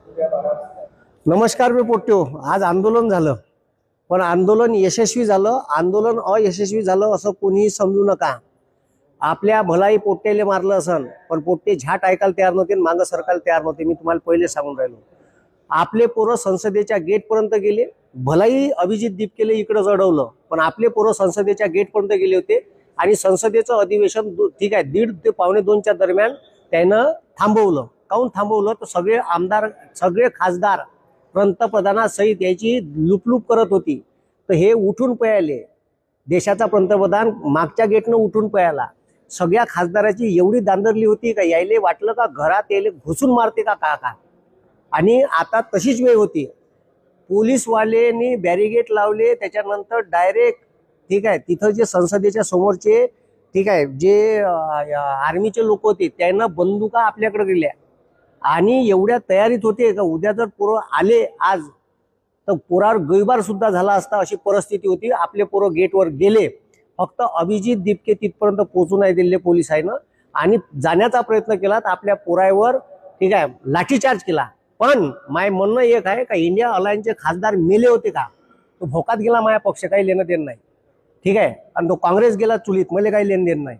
नमस्कार मी पोट्यो. आज आंदोलन झालं, पण आंदोलन यशस्वी झालं, आंदोलन अयशस्वी झालं असं कोणीही समजू नका. आपल्या भलाई पोट्टेले मारलं असन, पण पोट्टे झाट ऐकायला तयार नव्हते, मागं सरकायला तयार नव्हते. मी तुम्हाला पहिले सांगून राहिलो. आपले पोरं संसदेच्या गेटपर्यंत गेले, भलाई अभिजित दीपकेले इकडे जडवलं, पण आपले पोरं संसदेच्या गेटपर्यंत गेले होते आणि संसदेचं अधिवेशन ठीक आहे 1:30 ते 1:45च्या दरम्यान त्यानं थांबवलं. काहून थांबवलं? तर सगळे आमदार, सगळे खासदार पंतप्रधानासहित याची लुपलुप करत होती. तर हे उठून पळाले. देशाचा पंतप्रधान मागच्या गेटनं उठून पळाला. सगळ्या खासदाराची एवढी दांदरली होती का यायले वाटलं का घरात यायले घुसून मारते का का. आणि आता तशीच वेळ होती. पोलीसवाल्यांनी बॅरिगेट लावले, त्याच्यानंतर डायरेक्ट ठीक आहे तिथं जे संसदेच्या समोरचे ठीक आहे जे आर्मीचे लोक होते त्यांना बंदुका आपल्याकडे दिल्या आणि एवढ्या तयारीत होते का उद्या जर पोरं आले आज तर पोरावर गोळीबार सुद्धा झाला असता, अशी परिस्थिती होती. आपले पोरं गेटवर गेले, फक्त अभिजित दीपके तिथपर्यंत पोहोचू नाही दिले पोलिसांना आणि जाण्याचा प्रयत्न केला तर आपल्या पोरावर ठीक आहे लाठीचार्ज केला. पण माय म्हणणं एक आहे का इंडिया अलायन्सचे खासदार मेले होते का? तो भोकात गेला, माझ्या पक्ष काही लेणं देणं नाही ठीक आहे, आणि तो काँग्रेस गेला चुलीत, मला काही लेणं देणं नाही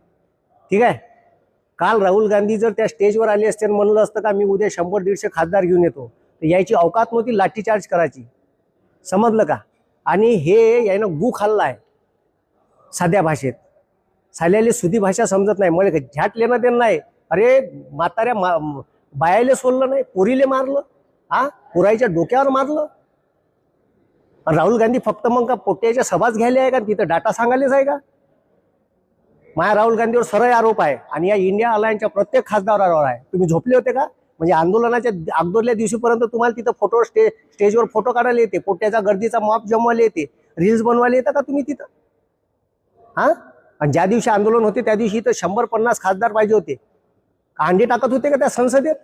ठीक आहे. काल राहुल गांधी जर त्या स्टेजवर आले असते म्हणलं असतं का मी उद्या 100-150 खासदार घेऊन येतो, तर यायची अवकात नव्हती लाठीचार्ज करायची. समजलं का? आणि हे यानं गु खाल्ला आहे साध्या भाषेत. साल्याले सुधी भाषा समजत नाही. मला झ्याट लेणं देणं नाही. अरे म्हाताऱ्या बायाले सोडलं नाही, पोरीले मारलं, पोराईच्या डोक्यावर मारलं. राहुल गांधी फक्त मग का पोट्याच्या सभाच घ्यायला आहे का, तिथं डाटा सांगायलाच आहे का? माझ्या राहुल गांधीवर सरळ आरोप आहे आणि या इंडिया अलायन्सच्या प्रत्येक खासदारावर आहे. तुम्ही झोपले होते का? म्हणजे आंदोलनाच्या अगोदरल्या दिवशीपर्यंत तुम्हाला तिथं फोटो स्टेजवर फोटो काढायला येते, पोट्याचा गर्दीचा मॉप जमवायला येते, रील्स बनवायला येतं का तुम्ही तिथं? आणि ज्या दिवशी आंदोलन होते त्या दिवशी तर 100-50 खासदार पाहिजे होते. कांडे टाकत होते का त्या संसदेत?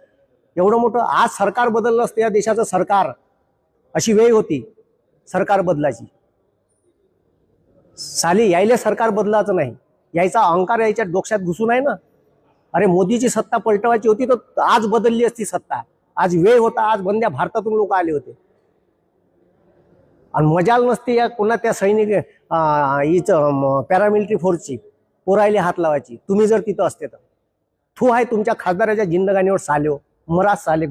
एवढं मोठं आज सरकार बदललं असतं या देशाचं सरकार. अशी वेळ होती सरकार बदलाची. साली यायले सरकार बदलायचं नाही, यायचा अहंकार यायच्या डोक्यात घुसून आहे ना. अरे मोदीची सत्ता पलटवायची होती तर आज बदलली असती सत्ता. आज वेळ होता, आज बंद्या भारतातून लोक आले होते आणि मजाल नसते या कोणा त्या सैनिक हिचं पॅरामिलिटरी फोर्सची पोरायले हात लावायची. तुम्ही जर तिथं असते तर थू आहे तुमच्या खासदाराच्या जिंदगानीवर साल्यो मरा साले.